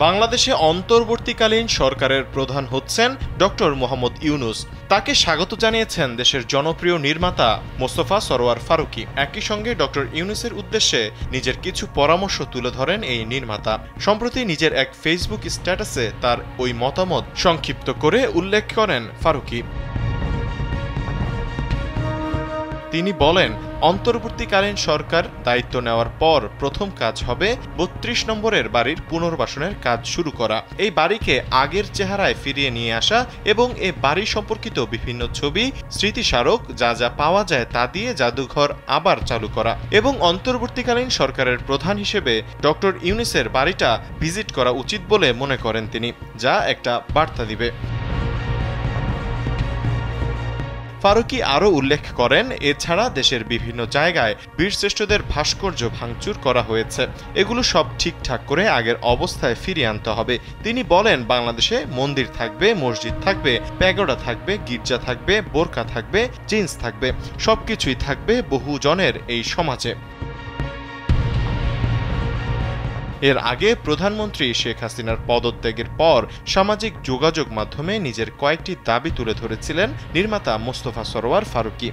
বাংলাদেশে অন্তর্বর্তীকালীন সরকারের প্রধান হচ্ছেন ডক্টর মোহাম্মদ ইউনূস। তাকে স্বাগত জানিয়েছেন দেশের জনপ্রিয় নির্মাতা মোস্তফা সরোয়ার ফারুকী। একই সঙ্গে ডক্টর ইউনূসের উদ্দেশ্যে নিজের কিছু পরামর্শ তুলে ধরেন এই নির্মাতা। সম্প্রতি নিজের এক ফেসবুক স্ট্যাটাসে তার ওই মতামত সংক্ষিপ্ত করে উল্লেখ করেন ফারুকী। তিনি বলেন, অন্তর্বর্তীকালীন সরকার দায়িত্ব নেওয়ার পর প্রথম কাজ হবে ৩২ নম্বরের বাড়ির পুনর্বাসনের কাজ শুরু করা। এই বাড়িকে আগের চেহারায় ফিরিয়ে নিয়ে আসা এবং এ বাড়ি সম্পর্কিত বিভিন্ন ছবি, স্মৃতিস্মারক যা যা পাওয়া যায় তা দিয়ে জাদুঘর আবার চালু করা এবং অন্তর্বর্তীকালীন সরকারের প্রধান হিসেবে ডক্টর ইউনূসের বাড়িটা ভিজিট করা উচিত বলে মনে করেন তিনি, যা একটা বার্তা দিবে। ফারুকী আরও উল্লেখ করেন, এছাড়া দেশের বিভিন্ন জায়গায় বীরশ্রেষ্ঠদের ভাস্কর্য ভাঙচুর করা হয়েছে। এগুলো সব ঠিকঠাক করে আগের অবস্থায় ফিরিয়ে আনতে হবে। তিনি বলেন, বাংলাদেশে মন্দির থাকবে, মসজিদ থাকবে, প্যাগোডা থাকবে, গির্জা থাকবে, বোরকা থাকবে, জিন্স থাকবে, সবকিছুই থাকবে বহুজনের এই সমাজে। এর আগে প্রধানমন্ত্রী শেখ হাসিনার পদত্যাগের পর সামাজিক যোগাযোগ মাধ্যমে নিজের কয়েকটি দাবি তুলে ধরেছিলেন নির্মাতা মোস্তফা সরোয়ার ফারুকী।